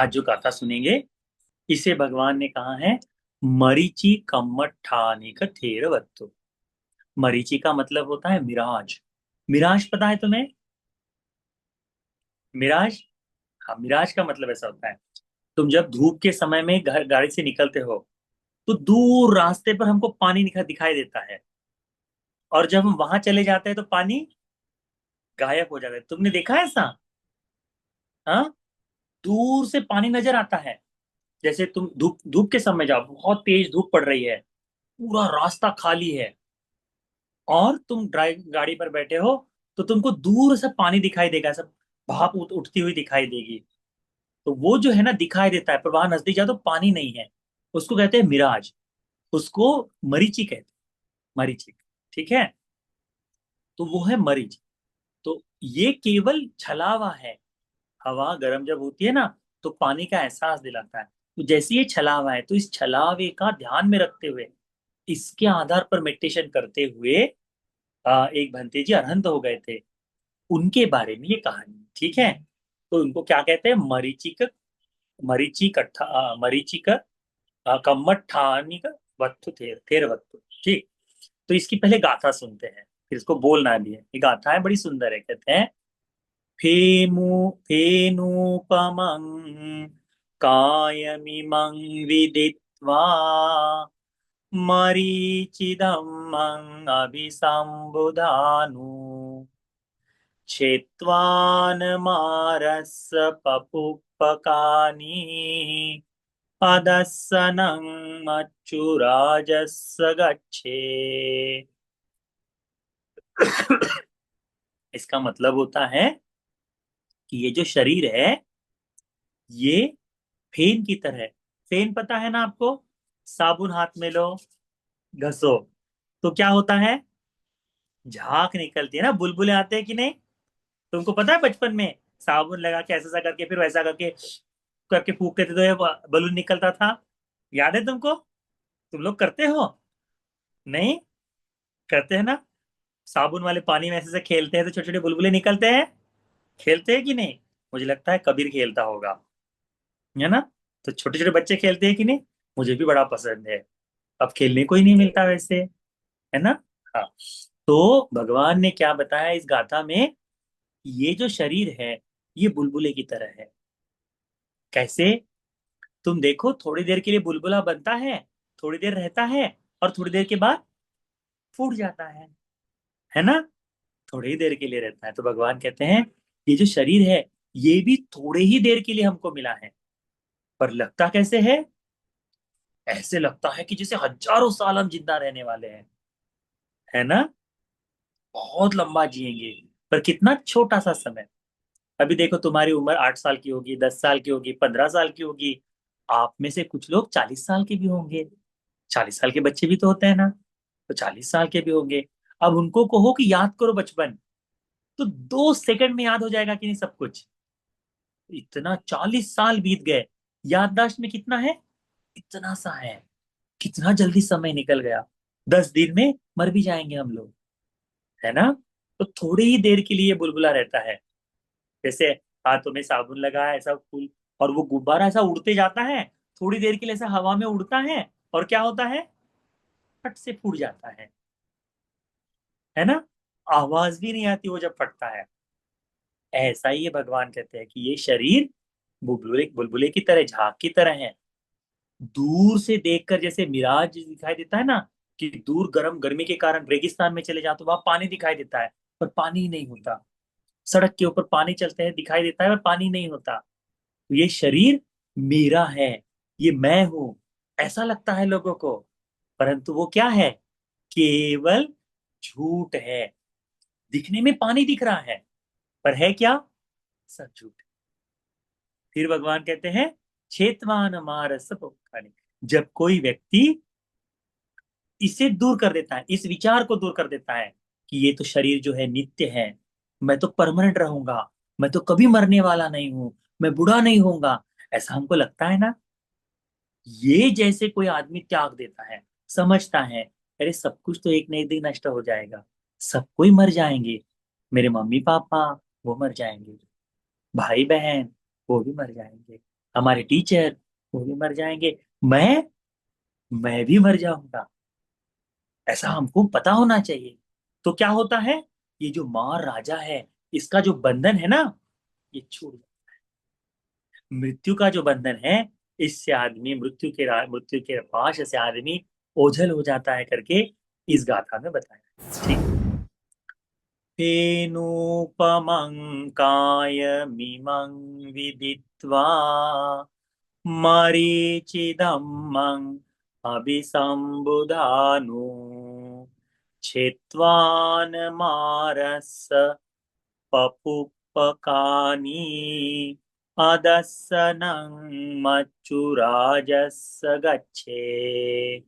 आज जो गाथा सुनेंगे इसे भगवान ने कहा है मरीचि कम्मठानिक थेरवत्तु। मरीचि का मतलब होता है मिराज। मिराज पता है तुम्हें? मिराज। हाँ, मिराज का मतलब ऐसा होता है, तुम जब धूप के समय में घर गाड़ी से निकलते हो तो दूर रास्ते पर हमको पानी दिखाई देता है, और जब हम वहां चले जाते हैं तो पानी गायब हो जाता है। तुमने देखा है ऐसा? हाँ, दूर से पानी नजर आता है। जैसे तुम धूप धूप के समय जाओ, बहुत तेज धूप पड़ रही है, पूरा रास्ता खाली है, और तुम ड्राइव गाड़ी पर बैठे हो, तो तुमको दूर से पानी दिखाई देगा, सब भाप उठती हुई दिखाई देगी। तो वो जो है ना दिखाई देता है, पर वहां नजदीक जाओ तो पानी नहीं है। उसको कहते हैं मिराज। उसको मरीचि कहते हैं। मरीचि। ठीक है। तो वो है मरीच। तो ये केवल छलावा है। हवा गर्म जब होती है ना, तो पानी का एहसास दिलाता है। तो जैसे ये छलावा है, तो इस छलावे का ध्यान में रखते हुए, इसके आधार पर मेडिटेशन करते हुए एक भंते जी अरहंत हो गए थे। उनके बारे में ये कहानी है, ठीक है। तो उनको क्या कहते हैं? मरीचिक। मरीचिक कम्मठानिक वत्थु थेर वत्थु। ठीक। तो इसकी पहले गाथा सुनते हैं, फिर इसको बोलना भी है। ये गाथा है, बड़ी सुंदर है। कहते हैं फेनूपमं कायमिमं विदित्वा मरीचिदमं अभिसम्बुधानु क्षेत्वान् पपुपकानि अदस्सनं मच्चुराजस्स गच्छे। इसका मतलब होता है कि ये जो शरीर है, ये फेन की तरह है। फेन पता है ना आपको? साबुन हाथ में लो, घसो, तो क्या होता है? झाग निकलती है ना, बुलबुले आते हैं कि नहीं? तुमको पता है बचपन में साबुन लगा के ऐसा ऐसा करके फिर वैसा करके करके फूकते थे तो ये बलून निकलता था। याद है तुमको? तुम लोग करते हो? नहीं करते हैं ना? साबुन वाले पानी में ऐसे ऐसे खेलते हैं तो छोटे छोटे बुलबुले निकलते हैं। खेलते हैं कि नहीं? मुझे लगता है कबीर खेलता होगा, है ना? तो छोटे छोटे बच्चे खेलते हैं कि नहीं? मुझे भी बड़ा पसंद है। अब खेलने को ही नहीं मिलता वैसे, है ना? हाँ। तो भगवान ने क्या बताया इस गाथा में? ये जो शरीर है, ये बुलबुले की तरह है। कैसे? तुम देखो, थोड़ी देर के लिए बुलबुला बनता है, थोड़ी देर रहता है, और थोड़ी देर के बाद फूट जाता है ना? थोड़ी ही देर के लिए रहता है। तो भगवान कहते हैं ये जो शरीर है, ये भी थोड़े ही देर के लिए हमको मिला है, पर लगता कैसे है? ऐसे लगता है कि जैसे हजारों साल हम जिंदा रहने वाले हैं, है ना? बहुत लंबा जिएंगे, पर कितना छोटा सा समय। अभी देखो, तुम्हारी उम्र 8 साल की होगी, 10 साल की होगी, 15 साल की होगी। आप में से कुछ लोग 40 साल के भी होंगे। 40 साल के बच्चे भी तो होते हैं ना, तो 40 साल के भी होंगे। अब उनको कहो कि याद करो बचपन, तो 2 सेकंड में याद हो जाएगा कि नहीं सब कुछ? इतना 40 साल बीत गए, याददाश्त में कितना है? इतना सा है। कितना जल्दी समय निकल गया। 10 दिन में मर भी जाएंगे हम लोग, है ना? तो थोड़ी ही देर के लिए बुलबुला रहता है। जैसे हाथों में साबुन लगा है, ऐसा फूल, और वो गुब्बारा ऐसा उड़ते जाता है, थोड़ी देर के लिए ऐसा हवा में उड़ता है, और क्या होता है? फट से फूट जाता है ना? आवाज भी नहीं आती वो जब फटता है। ऐसा ही ये भगवान कहते हैं कि ये शरीर बुलबुले बुलबुले की तरह, झाग की तरह है। दूर से देखकर जैसे मिराज दिखाई देता है ना, कि दूर गर्मी के कारण रेगिस्तान में चले जाओ तो वहां पानी दिखाई देता है, पर पानी ही नहीं होता। सड़क के ऊपर पानी चलते हैं, दिखाई देता है, पर पानी नहीं होता। तो ये शरीर मेरा है, ये मैं हूं, ऐसा लगता है लोगों को, परंतु वो क्या है? केवल झूठ है। दिखने में पानी दिख रहा है, पर है क्या? सब झूठ। फिर भगवान कहते हैं क्षेत्रवान मारस पौकानि। जब कोई व्यक्ति इसे दूर कर देता है, इस विचार को दूर कर देता है कि ये तो शरीर जो है नित्य है, मैं तो परमानेंट रहूंगा, मैं तो कभी मरने वाला नहीं हूं, मैं बूढ़ा नहीं होऊंगा, ऐसा हमको लगता है ना। ये जैसे कोई आदमी त्याग देता है, समझता है अरे सब कुछ तो एक न एक दिन नष्ट हो जाएगा, सब कोई मर जाएंगे, मेरे मम्मी पापा वो मर जाएंगे, भाई बहन वो भी मर जाएंगे, हमारे टीचर वो भी मर जाएंगे, मैं मैं भी मर जाऊंगा। ऐसा हमको पता होना चाहिए। तो क्या होता है, ये जो मार राजा है, इसका जो बंधन है ना, ये छूट, मृत्यु का जो बंधन है, इससे आदमी मृत्यु के पाश से आदमी ओझल हो जाता है करके इस गाथा में बताया। ठीक। फेनूपमं कायमिमं विदित्वा मरीचिदम्मं अभिसम्बुधानु छित्त्वान् मारस्य पपुपकानि अदस्सनं मच्चुराजस्य गच्छे।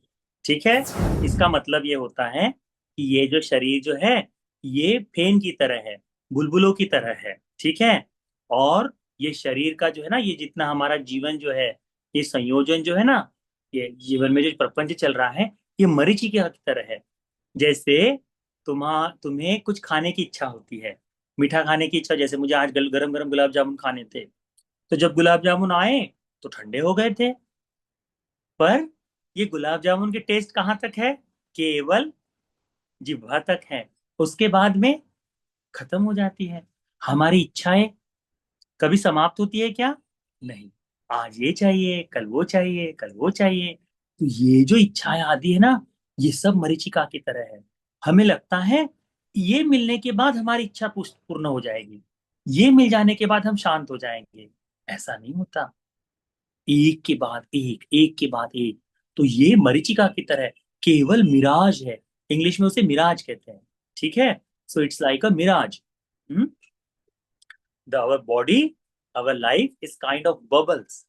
ठीक है। इसका मतलब ये होता है कि ये जो शरीर जो है, ये फेन की तरह है, बुलबुलों की तरह है। ठीक है। और ये शरीर का जो है ना, ये जितना हमारा जीवन जो है, ये संयोजन जो है ना, ये जीवन में जो प्रपंच चल रहा है, ये मरीचिका की तरह है। जैसे तुम्हें कुछ खाने की इच्छा होती है, मीठा खाने की इच्छा, जैसे मुझे आज गरम गरम गुलाब जामुन खाने थे। तो जब गुलाब जामुन आए तो ठंडे हो गए थे, पर ये गुलाब जामुन के टेस्ट कहाँ तक है, केवल जिह्वा तक है। उसके बाद में खत्म हो जाती है। हमारी इच्छाएं कभी समाप्त होती है क्या? नहीं। आज ये चाहिए, कल वो चाहिए, कल वो चाहिए। तो ये जो इच्छाएं आदि है ना, ये सब मरीचिका की तरह है। हमें लगता है ये मिलने के बाद हमारी इच्छा पूर्ण हो जाएगी, ये मिल जाने के बाद हम शांत हो जाएंगे। ऐसा नहीं होता। एक के बाद एक, एक के बाद एक। तो ये मरीचिका की तरह केवल मिराज है। इंग्लिश में उसे मिराज कहते हैं। ठीक है। So it's like a mirage. our body, our life is kind of bubbles,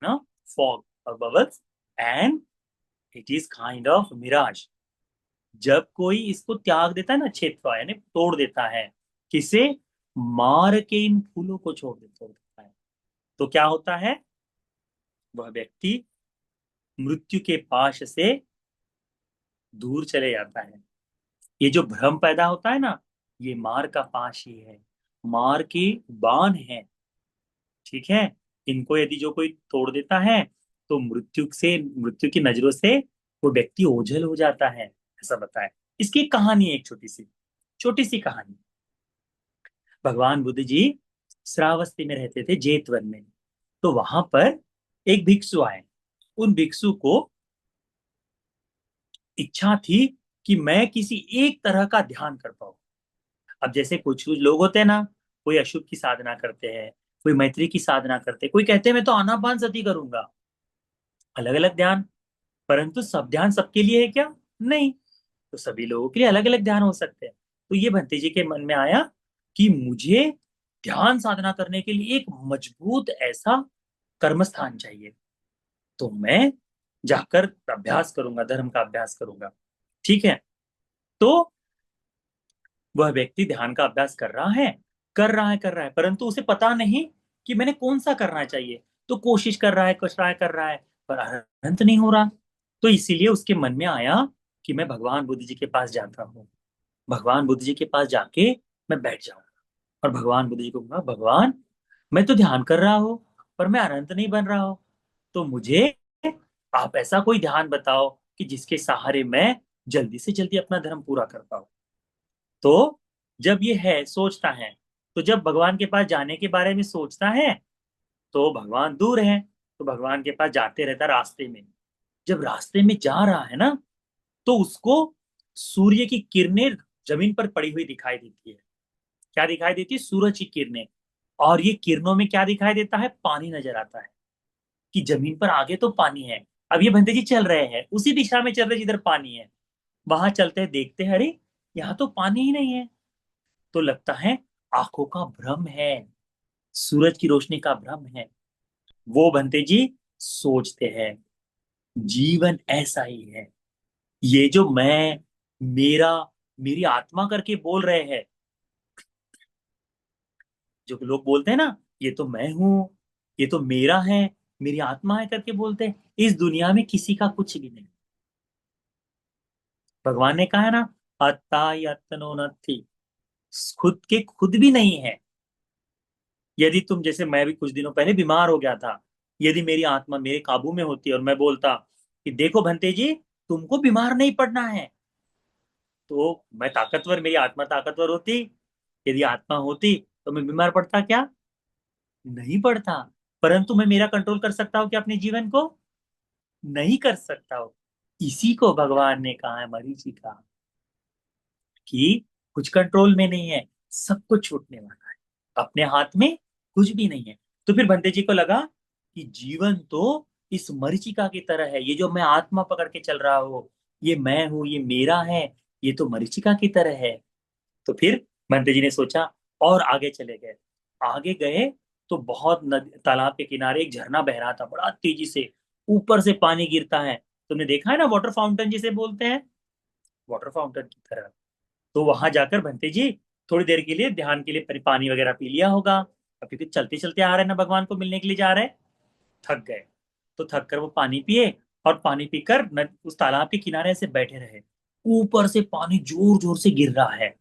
no, fog or bubbles, and it is kind of mirage. जब कोई इसको त्याग देता है ना, छेदता यानी तोड़ देता है, किसे, मार के इन फूलों को तोड़ देता है, तो क्या होता है, वह व्यक्ति मृत्यु के पाश से दूर चले जाता है। ये जो भ्रम पैदा होता है ना, ये मार का पाश ही है, मार की बाण है। ठीक है। इनको यदि जो कोई तोड़ देता है, तो मृत्यु की नजरों से वो व्यक्ति ओझल हो जाता है। ऐसा बताया। इसकी एक कहानी है, एक छोटी सी कहानी। भगवान बुद्ध जी श्रावस्ती में रहते थे, जेतवन में। तो वहां पर एक भिक्षु आए। उन भिक्षु को इच्छा थी कि मैं किसी एक तरह का ध्यान कर पाऊं। अब जैसे कुछ कुछ लोग होते हैं ना, कोई अशुभ की साधना करते हैं, कोई मैत्री की साधना करते हैं, कोई कहते हैं मैं तो आनापान सती करूंगा। अलग अलग ध्यान। परंतु सब ध्यान सबके लिए है क्या? नहीं। तो सभी लोगों के लिए अलग अलग ध्यान हो सकते हैं। तो ये भंते जी के मन में आया कि मुझे ध्यान साधना करने के लिए एक मजबूत ऐसा कर्म स्थान चाहिए। तो मैं जाकर अभ्यास करूंगा, धर्म का अभ्यास करूंगा। ठीक है। तो वह व्यक्ति ध्यान का अभ्यास कर रहा है, परंतु उसे पता नहीं कि मैंने कौन सा करना चाहिए। तो कोशिश कर रहा है, पर अंत नहीं हो रहा। तो इसीलिए उसके मन में आया कि मैं भगवान बुद्ध जी के पास जाता हूँ। भगवान बुद्ध जी के पास जाके मैं बैठ जाऊंगा और भगवान बुद्ध जी को कहूंगा, भगवान मैं तो ध्यान कर रहा हूँ, पर मैं अनंत नहीं बन रहा हूँ। तो मुझे आप ऐसा कोई ध्यान बताओ कि जिसके सहारे मैं जल्दी से जल्दी अपना धर्म पूरा कर पाऊं। तो जब ये है सोचता है, तो जब भगवान के पास जाने के बारे में सोचता है, तो भगवान दूर है। तो भगवान के पास जाते रहता रास्ते में। जब रास्ते में जा रहा है ना, तो उसको सूर्य की किरणें जमीन पर पड़ी हुई दिखाई देती है। क्या दिखाई देती है? सूरज की किरणें। और ये किरणों में क्या दिखाई देता है? पानी नजर आता है, कि जमीन पर आगे तो पानी है। अब ये बंदे जी चल रहे हैं उसी दिशा में चल रहे जिधर पानी है। वहां चलते हैं, देखते हैं, अरे यहाँ तो पानी ही नहीं है। तो लगता है आंखों का भ्रम है, सूरज की रोशनी का भ्रम है। वो बंते जी सोचते हैं, जीवन ऐसा ही है। ये जो मैं, मेरा, मेरी आत्मा करके बोल रहे हैं, जो लोग बोलते हैं ना, ये तो मैं हूं, ये तो मेरा है, मेरी आत्मा है करके बोलते हैं, इस दुनिया में किसी का कुछ भी नहीं। भगवान ने कहा है ना, अत्ता यत्नो नत्थी, खुद के खुद भी नहीं है। यदि तुम, जैसे मैं भी कुछ दिनों पहले बीमार हो गया था, यदि मेरी आत्मा मेरे काबू में होती और मैं बोलता कि देखो भंते जी, तुमको बीमार नहीं पड़ना है, तो मैं ताकतवर, मेरी आत्मा ताकतवर होती। यदि आत्मा होती तो मैं बीमार पड़ता क्या? नहीं पड़ता। परंतु मैं मेरा कंट्रोल कर सकता हूँ कि अपने जीवन को नहीं कर सकता हूँ। इसी को भगवान ने कहा है मरीचिका, कि कुछ कंट्रोल में नहीं है, सब कुछ छूटने वाला है, अपने हाथ में कुछ भी नहीं है। तो फिर बंते जी को लगा कि जीवन तो इस मरीचिका की तरह है, ये जो मैं आत्मा पकड़ के चल रहा हूँ, ये मैं हूं, ये मेरा है, ये तो मरीचिका की तरह है। तो फिर बंते जी ने सोचा और आगे चले गए। आगे गए तो बहुत नदी, तालाब के किनारे एक झरना बह रहा था बड़ा तेजी से, ऊपर से पानी गिरता है। तुमने देखा है ना, वाटर फाउंटेन जिसे बोलते हैं, वाटर फाउंटेन की तरह। तो वहां जाकर बंते जी थोड़ी देर के लिए ध्यान के लिए पानी वगैरह पी लिया होगा। अब क्योंकि चलते चलते आ रहे हैं ना, भगवान को मिलने के लिए जा रहे हैं, थक गए। तो थक कर वो पानी पिए, और पानी पीकर उस तालाब के किनारे से बैठे रहे। ऊपर से पानी जोर जोर से गिर रहा है।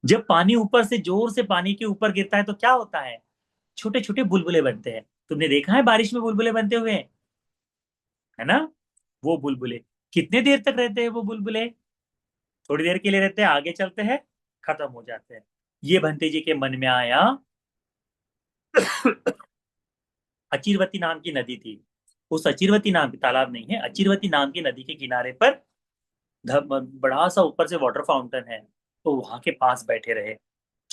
जब पानी ऊपर से जोर से पानी के ऊपर गिरता है तो क्या होता है? छोटे छोटे बुलबुले बनते हैं। तुमने देखा है बारिश में बुलबुले बनते हुए, है ना? वो बुलबुले कितने देर तक रहते हैं? वो बुलबुले थोड़ी देर के लिए रहते हैं, आगे चलते हैं, खत्म हो जाते हैं। ये भंते जी के मन में आया। अचिरवती नाम की नदी थी। उस अचिरवती नाम की, तालाब नहीं है, अचिरवती नाम की नदी के किनारे पर बड़ा सा ऊपर से वाटर फाउंटेन है। तो वहां के पास बैठे रहे,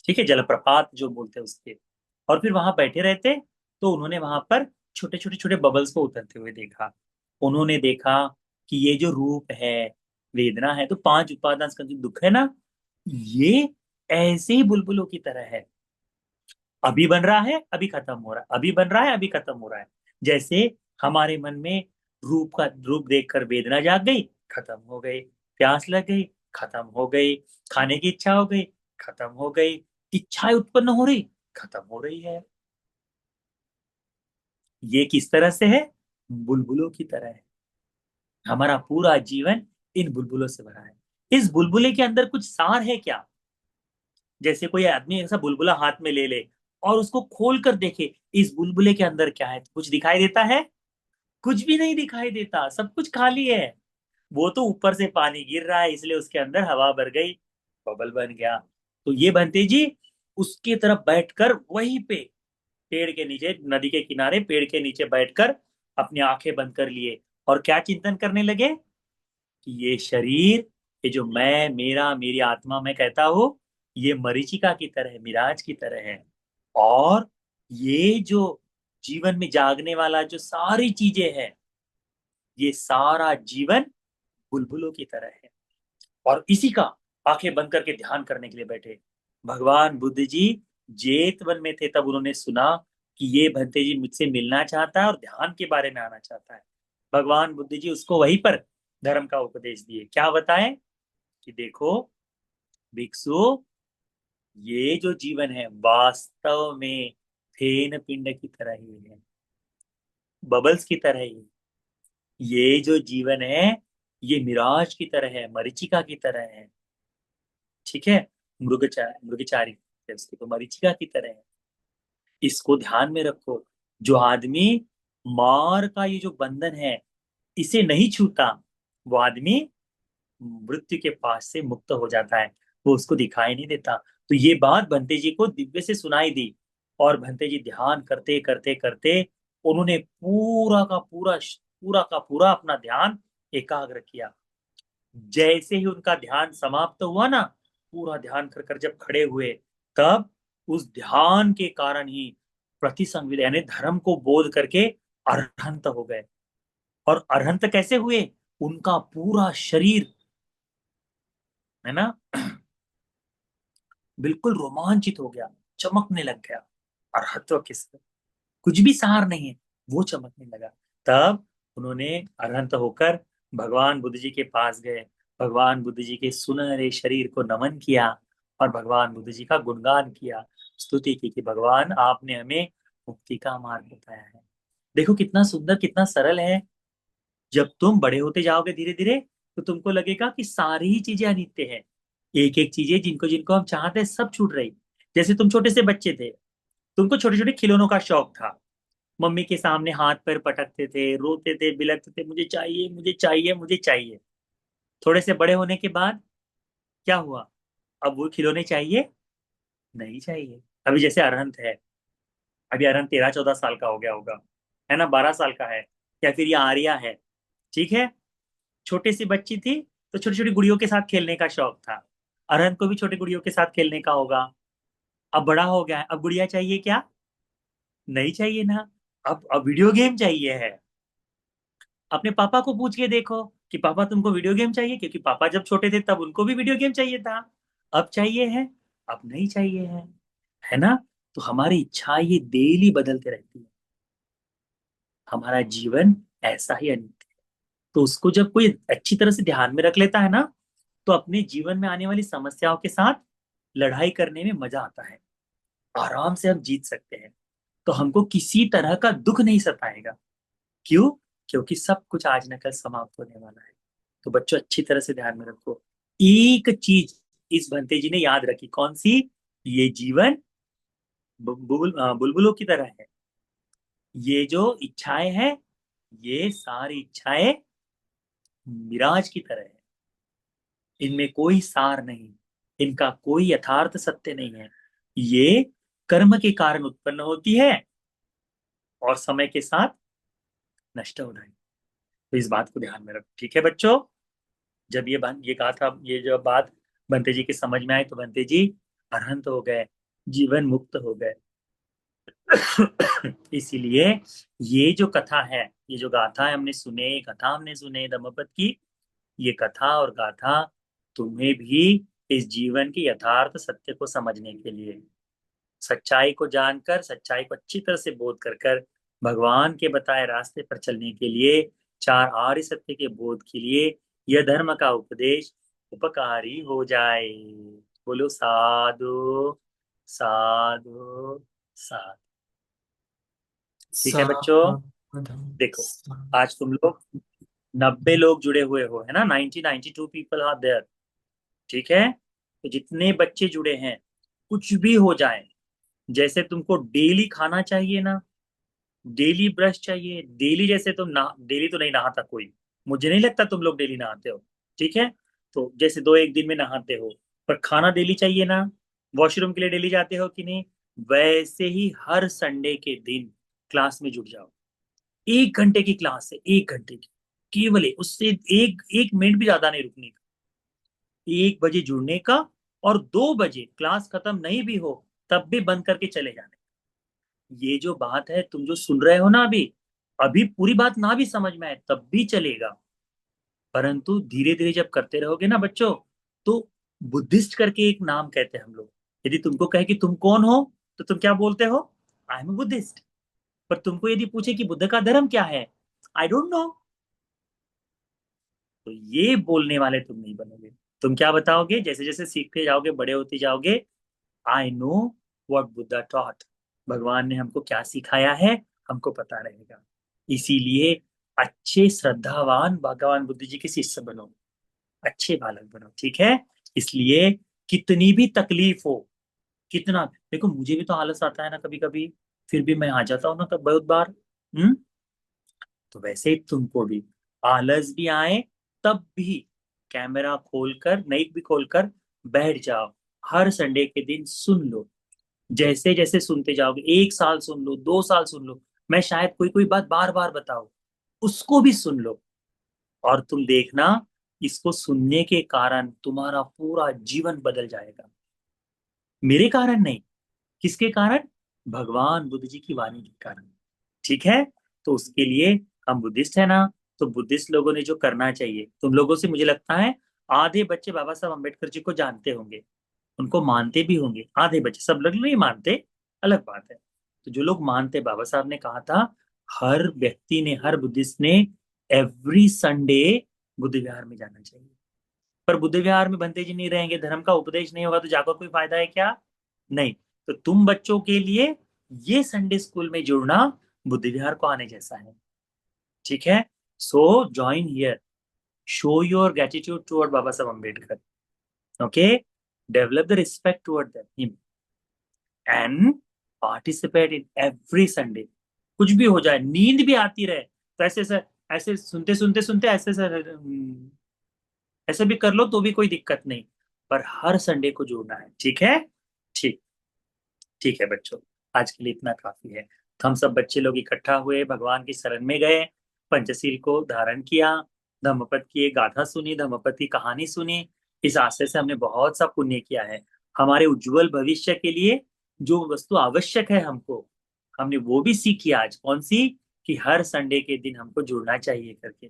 ठीक है, जलप्रपात जो बोलते हैं उसके। और फिर वहां बैठे रहते, तो उन्होंने वहां पर छोटे छोटे छोटे बबल्स को उतरते हुए देखा। उन्होंने देखा कि ये जो रूप है, वेदना है, तो पांच उपादान स्कंध दुख है ना, ये ऐसे ही बुलबुलों की तरह है। अभी बन रहा है, अभी खत्म हो रहा है, अभी बन रहा है, अभी खत्म हो रहा है। जैसे हमारे मन में रूप देखकर वेदना जाग गई, खत्म हो गई। प्यास लग गई, खत्म हो गई। खाने की इच्छा हो गई, खत्म हो गई। इच्छाएं उत्पन्न हो रही, खत्म हो रही है। ये किस तरह से है? बुलबुलों की तरह है। हमारा पूरा जीवन इन बुलबुलों से भरा है। इस बुलबुले के अंदर कुछ सार है क्या? जैसे कोई आदमी ऐसा बुलबुला हाथ में ले ले और उसको खोल कर देखे, इस बुलबुले के अंदर क्या है, तो कुछ दिखाई देता है? कुछ भी नहीं दिखाई देता, सब कुछ खाली है। वो तो ऊपर से पानी गिर रहा है, इसलिए उसके अंदर हवा भर गई, बबल बन गया। तो ये बंते जी उसकी तरफ बैठकर वहीं पे, पेड़ के नीचे, नदी के किनारे पेड़ के नीचे बैठकर अपनी आंखें बंद कर लिए, और क्या चिंतन करने लगे कि ये शरीर, ये जो मैं, मेरा, मेरी आत्मा मैं कहता हूँ, ये मरीचिका की तरह है, मिराज की तरह है। और ये जो जीवन में जागने वाला जो सारी चीजें हैं, ये सारा जीवन बुलबुलों की तरह है। और इसी का आंखें बंद करके ध्यान करने के लिए बैठे। भगवान बुद्ध जी जेत वन में थे, तब उन्होंने सुना कि ये भंते जी मुझसे मिलना चाहता है और ध्यान के बारे में आना चाहता है। भगवान बुद्ध जी उसको वहीं पर धर्म का उपदेश दिए। क्या बताएं? कि देखो भिक्षु, ये जो जीवन है वास्तव में फेन पिंड की तरह ही है, बबल्स की तरह ही। ये जो जीवन है, ये मिराज की तरह है, मरीचिका की तरह है। ठीक है, मृगचारी है उसकी, तो मरीचिका की तरह है। इसको ध्यान में रखो। जो आदमी मार का ये जो बंधन है, इसे नहीं छूता, वो आदमी मृत्यु के पास से मुक्त हो जाता है। वो उसको दिखाई नहीं देता। तो ये बात भंते जी को दिव्य से सुनाई दी। और भंते जी ध्यान करते करते करते, उन्होंने पूरा का पूरा अपना ध्यान एकाग्र किया। जैसे ही उनका ध्यान समाप्त हुआ ना, पूरा ध्यान कर कर जब खड़े हुए, तब उस ध्यान के कारण ही प्रतिसंविदा यानी धर्म को बोध करके अरहंत हो गए। और अरहंत कैसे हुए? उनका पूरा शरीर, है ना, बिल्कुल रोमांचित हो गया, चमकने लग गया। अरहत्व किस, कुछ भी सार नहीं है, वो चमकने लगा। तब उन्होंने अरहंत होकर भगवान बुद्ध जी के पास गए, भगवान बुद्ध जी के सुनहरे शरीर को नमन किया, और भगवान बुद्ध जी का गुणगान किया, स्तुति की कि भगवान आपने हमें मुक्ति का मार्ग बताया है। देखो कितना सुंदर, कितना सरल है। जब तुम बड़े होते जाओगे धीरे धीरे, तो तुमको लगेगा कि सारी ही चीजें अनित्य है। एक एक चीजें जिनको जिनको हम चाहते हैं सब छूट रही। जैसे तुम छोटे से बच्चे थे, तुमको छोटे छोटे खिलौनों का शौक था, मम्मी के सामने हाथ पैर पटकते थे, रोते थे, बिलखते थे, मुझे चाहिए, मुझे चाहिए, मुझे चाहिए। थोड़े से बड़े होने के बाद क्या हुआ? अब वो खिलौने चाहिए? नहीं चाहिए। अभी जैसे अरहंत है, अभी अरहंत 13-14 साल का हो गया होगा, है ना, 12 साल का है, या फिर ये आर्या है, ठीक है। छोटी सी बच्ची थी तो छोटी छोटी गुड़ियों के साथ खेलने का शौक था। अरहंत को भी छोटी गुड़ियों के साथ खेलने का होगा। अब बड़ा हो गया है, अब गुड़िया चाहिए क्या? नहीं चाहिए ना। अब वीडियो गेम चाहिए है। अपने पापा को पूछ के देखो कि पापा तुमको वीडियो गेम चाहिए, क्योंकि पापा जब छोटे थे तब उनको भी वीडियो गेम चाहिए था। अब चाहिए है, अब नहीं चाहिए है ना। तो हमारी इच्छा ये डेली बदलते रहती है। हमारा जीवन ऐसा ही अनित्य है। तो उसको जब कोई अच्छी तरह से ध्यान में रख लेता है ना, तो अपने जीवन में आने वाली समस्याओं के साथ लड़ाई करने में मजा आता है। आराम से हम जीत सकते हैं। तो हमको किसी तरह का दुख नहीं सताएगा। क्यों? क्योंकि सब कुछ आज न कल समाप्त होने वाला है। तो बच्चों अच्छी तरह से ध्यान में रखो। एक चीज इस भंते जी ने याद रखी, कौन सी? ये जीवन बुलबुलों की तरह है। ये जो इच्छाएं हैं, ये सारी इच्छाएं मिराज की तरह है। इनमें कोई सार नहीं, इनका कोई यथार्थ सत्य नहीं है। ये कर्म के कारण उत्पन्न होती है और समय के साथ नष्ट हो जाएगी। तो इस बात को ध्यान में रखो, ठीक है बच्चों। जब ये कहा था, ये जो बात बंते जी की समझ में आई, तो बंते जी अरहंत हो गए, जीवन मुक्त हो गए। इसीलिए ये जो कथा है, ये जो गाथा है, हमने सुने धम्मपद की, ये कथा और गाथा तुम्हें भी इस जीवन के यथार्थ सत्य को समझने के लिए, सच्चाई को जानकर, सच्चाई को अच्छी तरह से बोध कर भगवान के बताए रास्ते पर चलने के लिए, चार आर्य सत्य के बोध के लिए, यह धर्म का उपदेश उपकारी हो जाए। बोलो साधु साधु साधु। ठीक है बच्चों। साधु देखो, साधु। आज तुम लोग 90 लोग जुड़े हुए हो, है ना, 92 पीपल आर देयर, ठीक है। तो जितने बच्चे जुड़े हैं, कुछ भी हो जाए, जैसे तुमको डेली खाना चाहिए ना, डेली ब्रश चाहिए, डेली, जैसे तुम ना, डेली तो नहीं नहाता कोई, मुझे नहीं लगता तुम लोग डेली नहाते हो, ठीक है। तो जैसे दो एक दिन में नहाते हो, पर खाना डेली चाहिए ना, वॉशरूम के लिए डेली जाते हो कि नहीं, वैसे ही हर संडे के दिन क्लास में जुट जाओ। 1 घंटे की क्लास है, 1 घंटे की, केवल उससे एक एक मिनट भी ज्यादा नहीं रुकने का। 1 बजे जुड़ने का, और 2 बजे क्लास खत्म नहीं भी हो तब भी बंद करके चले जाने। ये जो बात है तुम जो सुन रहे हो ना, अभी अभी पूरी बात ना भी समझ में आए तब भी चलेगा, परंतु धीरे धीरे जब करते रहोगे ना बच्चों, तो बुद्धिस्ट करके एक नाम कहते हैं हम लोग। यदि तुमको कहे कि तुम कौन हो, तो तुम क्या बोलते हो? I am Buddhist. पर तुमको यदि पूछे कि बुद्ध का धर्म क्या है, आई डोंट नो, तो ये बोलने वाले तुम नहीं बनोगे। तुम क्या बताओगे? जैसे जैसे सीखते जाओगे, बड़े होते जाओगे, I know what Buddha taught, भगवान ने हमको क्या सिखाया है, हमको पता रहेगा। इसीलिए अच्छे श्रद्धावान भगवान बुद्ध जी के शिष्य बनो, अच्छे बालक बनो, ठीक है। इसलिए कितनी भी तकलीफ हो, कितना, देखो मुझे भी तो आलस आता है ना कभी कभी, फिर भी मैं आ जाता हूँ ना कब बहुत बार। हम्म। तो वैसे ही तुमको भी आलस भी आए तब भी कैमरा खोलकर, नहीं भी खोलकर, बैठ जाओ, हर संडे के दिन सुन लो। जैसे जैसे सुनते जाओगे, 1 साल सुन लो, 2 साल सुन लो, मैं शायद कोई कोई बात बार बार बताऊं, उसको भी सुन लो, और तुम देखना, इसको सुनने के कारण तुम्हारा पूरा जीवन बदल जाएगा। मेरे कारण नहीं, किसके कारण? भगवान बुद्ध जी की वाणी के कारण, ठीक है। तो उसके लिए हम बुद्धिस्ट है ना, तो बुद्धिस्ट लोगों ने जो करना चाहिए, तुम लोगों से मुझे लगता है आधे बच्चे बाबा साहब अम्बेडकर जी को जानते होंगे, उनको मानते भी होंगे, आधे बच्चे, सब लोग नहीं मानते, अलग बात है। तो जो लोग मानते, बाबा साहब ने कहा था, हर व्यक्ति ने, हर बुद्धिस्ट ने एवरी संडे बुद्ध विहार में जाना चाहिए। पर बुद्ध विहार में बनते जी नहीं रहेंगे, धर्म का उपदेश नहीं होगा, तो जाकर कोई फायदा है क्या? नहीं। तो तुम बच्चों के लिए ये संडे स्कूल में जुड़ना बुद्ध विहार को आने जैसा है, ठीक है। So join here, show your gratitude toward Baba Saheb Ambedkar, okay, develop the respect toward him, and participate in every Sunday. कुछ भी हो जाए, नींद भी आती रहे तो ऐसे ऐसे ऐसे सुनते ऐसे ऐसे ऐसे भी कर लो तो भी कोई दिक्कत नहीं, पर हर संडे को जुड़ना है, ठीक है? ठीक। ठीक है बच्चों, आज के लिए इतना काफी है। तो हम सब बच्चे लोग इकट्ठा हुए, भगवान की शरण में गए, पंचशील को धारण किया, धम्मपद की एक गाथा सुनी, धम्मपद की कहानी सुनी। इस आशय से हमने बहुत सा पुण्य किया है। हमारे उज्जवल भविष्य के लिए जो वस्तु आवश्यक है हमको, हमने वो भी सीखी आज। कौन सी? कि हर संडे के दिन हमको जुड़ना चाहिए करके।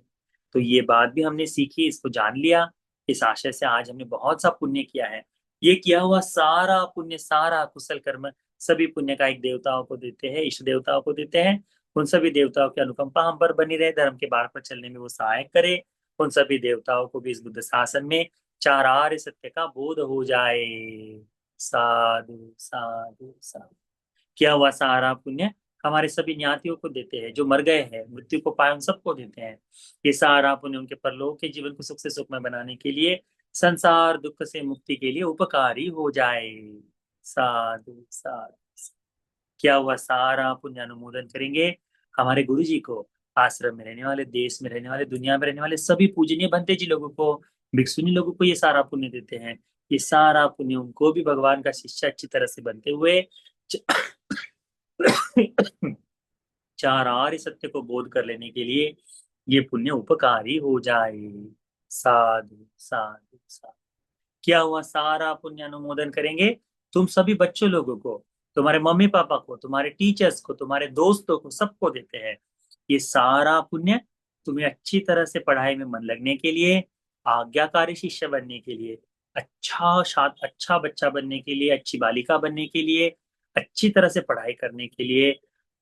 तो ये बात भी हमने सीखी, इसको जान लिया। इस आशय से आज हमने बहुत सा पुण्य किया है। ये किया हुआ सारा पुण्य, सारा कुशल कर्म, सभी पुण्य का एक देवताओं को देते हैं, इष्ट देवताओं को देते हैं। उन सभी देवताओं की अनुकंपा हम पर बनी रहे, धर्म के मार्ग पर चलने में वो सहायक करे। उन सभी देवताओं को भी इस बुद्ध शासन में चार आर्य सत्य का बोध हो जाए। साधु साधु साधु। किया हुआ सारा पुण्य हमारे सभी ज्ञातियों को देते हैं, जो मर गए हैं, मृत्यु को पाए, उन सबको देते हैं। ये सारा पुण्य उनके परलोक के जीवन को सुख से सुखमय बनाने के लिए, संसार दुख से मुक्ति के लिए उपकारी हो जाए। साधु साधु। क्या हुआ सारा पुण्य अनुमोदन करेंगे हमारे गुरु जी को, आश्रम में रहने वाले, देश में रहने वाले, दुनिया में रहने वाले सभी पूजनीय बनते जी लोगों को, भिक्षुनी लोगों को ये सारा पुण्य देते हैं। ये सारा पुण्य उनको भी भगवान का शिष्य अच्छी तरह से बनते हुए चार आर्य सत्य को बोध कर लेने के लिए ये पुण्य उपकारी हो जाए। साधु साधु साधु। क्या हुआ सारा पुण्य अनुमोदन करेंगे तुम सभी बच्चों लोगों को, तुम्हारे मम्मी पापा को, तुम्हारे टीचर्स को, तुम्हारे दोस्तों को, सबको देते हैं। ये सारा पुण्य तुम्हें अच्छी तरह से पढ़ाई में मन लगने के लिए, आज्ञाकारी शिष्य बनने के लिए, अच्छा बच्चा बनने के लिए, अच्छी बालिका बनने के लिए, अच्छी तरह से पढ़ाई करने के लिए,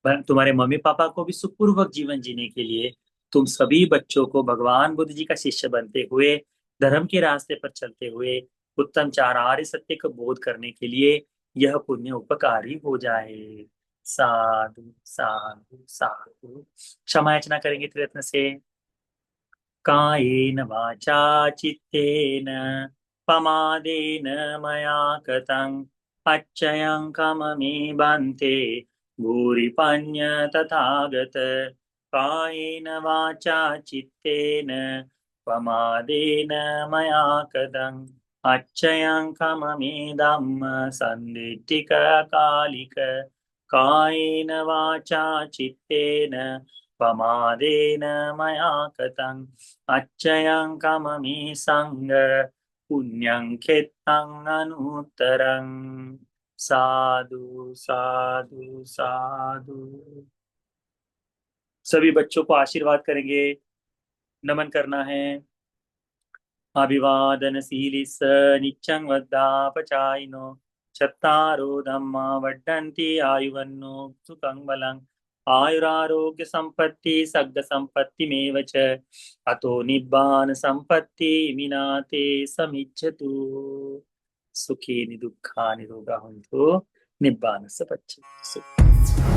तुम्हारे मम्मी पापा को भी सुखपूर्वक जीवन जीने के लिए, तुम सभी बच्चों को भगवान बुद्ध जी का शिष्य बनते हुए, धर्म के रास्ते पर चलते हुए, उत्तम चार आर्य सत्य को बोध करने के लिए यह पुण्य उपकारी हो जाए। साधु साधु साधु। क्षमा याचना करेंगे प्रयत्न से। कायेन वाचा चित्तेन पमादेन मया कृतं अच्छयं कममे बान्ते भूरिपन्य तथागत। कायेन वाचा चित्तेन पमादेन मया कृतं अच्छयं कममे धम्म सन्दिट्ठिक कालिक। कायेन वाचा चित्तेन पमादेन मया कृतं अच्छयं कममे संग पुण्यं खेत्तं अनुत्तरं। साधु साधु साधु। सभी बच्चों को आशीर्वाद करेंगे, नमन करना है। अभिवादनशीलिस नित्यं वद्धापचाइनो चत्तारो धम्मा वर्धन्ति आयुवन्नो सुखं बलं। आयुरारोग्य संपत्ति सग्ग संपत्तिमेव च अतो निब्बान संपत्ति विनाते समिच्छतु। सुखी दुःखानि रोगाः हन्तु निब्बानस्य पच्यते।